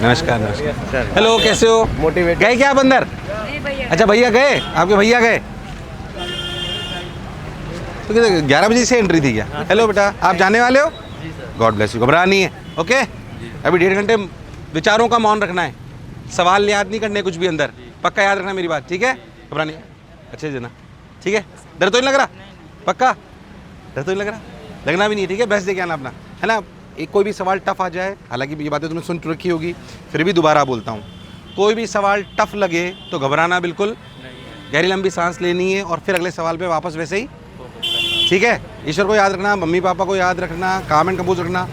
नमस्कार नमस्कार। हेलो, कैसे हो? मोटिवेट गए क्या आप अंदर? अच्छा, भैया गए, आपके भैया गए तो 11 बजे से एंट्री थी क्या? हेलो बेटा, आप जाने वाले हो? God bless you. घबरा नहीं है, ओके? अभी 1.5 घंटे विचारों का मौन रखना है, सवाल याद नहीं करने कुछ भी अंदर, पक्का याद रखना मेरी बात, ठीक है? घबरा नहीं, अच्छे से देना, ठीक है? डर तो नहीं लग रहा? पक्का डर तो नहीं लग रहा? लगना भी नहीं, ठीक है? बेस्ट दे के आना अपना, है ना? एक कोई भी सवाल टफ आ जाए, हालांकि ये बातें तुमने सुन रखी होगी, फिर भी दोबारा बोलता हूँ, कोई भी सवाल टफ लगे तो घबराना बिल्कुल, गहरी लंबी सांस लेनी है और फिर अगले सवाल पे वापस वैसे ही, ठीक है? ईश्वर को याद रखना, मम्मी पापा को याद रखना, काम एंड कंपोज रखना।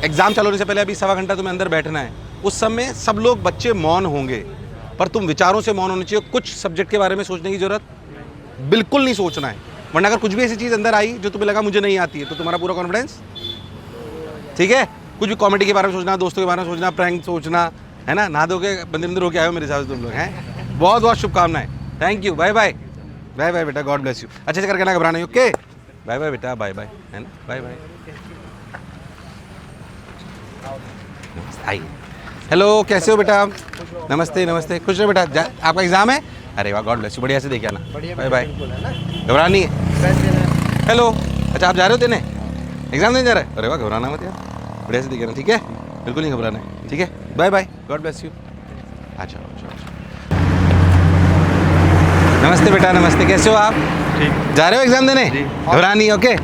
एग्जाम चालू होने से पहले अभी 1.25 घंटा तुम्हें अंदर बैठना है, उस समय सब लोग बच्चे मौन होंगे, पर तुम विचारों से मौन होने चाहिए। कुछ सब्जेक्ट के बारे में सोचने की जरूरत बिल्कुल नहीं सोचना है, वरना अगर कुछ भी ऐसी चीज़ अंदर आई जो तुम्हें लगा मुझे नहीं आती है, तो तुम्हारा पूरा कॉन्फिडेंस, ठीक है? कुछ भी कॉमेडी के बारे में सोचना, दोस्तों के बारे में सोचना, प्रैंक सोचना, है ना? नहा धो के मंदिर मंदिर होके आए हो मेरे हिसाब से तुम लोग, हैं? बहुत बहुत शुभकामनाएं, thank you, bye bye. Bye bye बेटा, गॉड ब्लेस यू। अच्छे से करके ना, घबराना, ओके? बाय बाय बेटा, बाय बाय, है ना? Bye bye. आइए। हेलो, कैसे हो बेटा? नमस्ते नमस्ते, खुश रहो बेटा। आपका एग्जाम है? अरे वाह, गॉड ब्लेस यू, बढ़िया से देखे आना, बाय बाय। घबराना नहीं है। हेलो, अच्छा आप जा रहे हो देने, एग्जाम देने जा रहे हैं? अरे वाह, घबराना मत यार, बढ़िया से देखे आना, ठीक है? बिल्कुल नहीं घबराना है, ठीक है? Bye bye, God bless you. अच्छा अच्छा अच्छा, नमस्ते बेटा, नमस्ते, कैसे हो आप? ठीक। जा रहे हो एग्जाम देने? घबरा नहीं, ओके?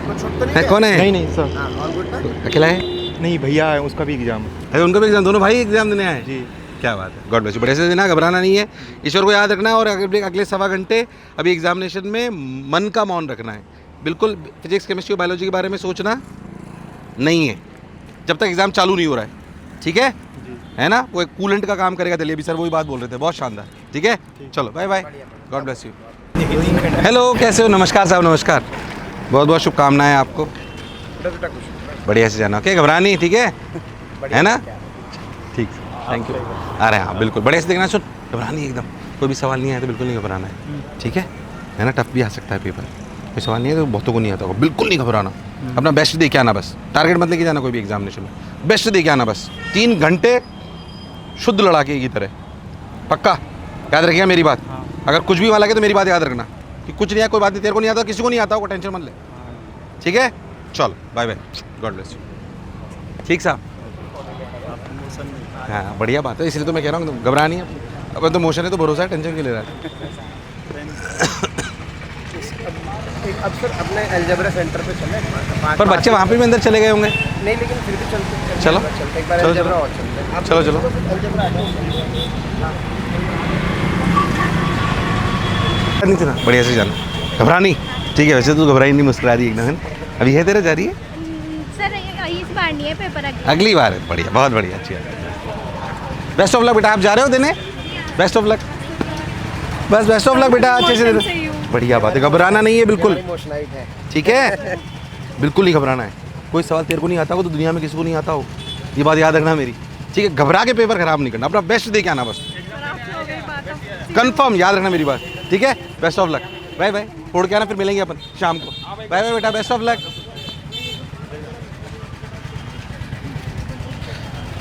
कौन है? नहीं सर, अकेला है? नहीं भैया है, उसका भी एग्जाम। अरे उनका भी एग्जाम, दोनों भाई एग्जाम देने आए? जी। क्या बात है, गॉड ब्लेस यू, बढ़िया से देना, घबराना नहीं है, ईश्वर को याद रखना है और अगले 1.25 घंटे अभी एग्जामिनेशन में मन का मौन रखना है, बिल्कुल फिजिक्स केमिस्ट्री बायोलॉजी के बारे में सोचना नहीं है जब तक एग्जाम चालू नहीं हो रहा है, ठीक है? है ना? वो एक कूलेंट का काम करेगा, चलिए अभी सर वही बात बोल रहे थे, बहुत शानदार, ठीक है? चलो bye bye, God bless you. Hello, कैसे हो? नमस्कार साहब, नमस्कार, बहुत बहुत शुभकामनाएं आपको, बढ़िया से जाना, ओके? घबरा नहीं, ठीक है ना? ठीक, थैंक यू। आ रहे हैं, हाँ बिल्कुल, बढ़िया से देखना, सुन, घबरा नहीं एकदम, कोई भी सवाल नहीं आया तो बिल्कुल नहीं घबराना है, ठीक है ना? टफ भी आ सकता है पेपर, कोई सवाल नहीं है तो बहुतों को नहीं आता होगा, बिल्कुल नहीं घबराना, अपना बेस्ट दे के आना, बस टारगेट मत लेके जाना कोई भी एग्जामिनेशन में, बेस्ट दे के आना बस, 3 घंटे शुद्ध लड़ाके की तरह, पक्का याद रखिएगा मेरी बात। अगर कुछ भी वहाँ लगे तो मेरी बात याद रखना कि कुछ नहीं है, कोई बात नहीं, तेरे को नहीं आता, किसी को नहीं आता होगा, टेंशन मत ले, ठीक है? चलो bye bye, God bless you. ठीक साहब, हाँ बढ़िया बात है, इसलिए तो मैं कह रहा हूँ घबरा नहीं है, अब तो मोशन है तो भरोसा है, टेंशन क्यों ले रहा है? अब सर अपने अलजेब्रा सेंटर पे चले, पर बच्चे वहाँ पे भी अंदर चले गए होंगे। नहीं लेकिन फिर भी चलते, चलो एक बार अलजेब्रा और चलते हैं। चलो चलो, नहीं थी ना, बढ़िया से जाना, घबरा नहीं, ठीक है? वैसे तो घबराई नहीं, मुस्कुरा रही एकदम, अभी है तेरे जा रही है सर, इस बार नहीं है पेपर, अगली बार है, बढ़िया, बहुत बढ़िया, अच्छी है, बेस्ट ऑफ लक बेटा। आप जा रहे हो देने? बेस्ट ऑफ लक, बस बेस्ट ऑफ लक बेटा, अच्छे से दे, बढ़िया बात है, घबराना नहीं है बिल्कुल, ठीक है? बिल्कुल नहीं घबराना है, कोई सवाल तेरे को नहीं आता हो तो दुनिया में किसी को नहीं आता हो, ये बात याद रखना मेरी, ठीक है? घबरा के पेपर खराब नहीं करना, अपना बेस्ट दे के आना बस, कंफर्म याद रखना मेरी बात, ठीक है? Best of luck, bye bye, फोड़ के आना, फिर मिलेंगे अपन शाम को, बाय बाय बेटा, बेस्ट ऑफ लक।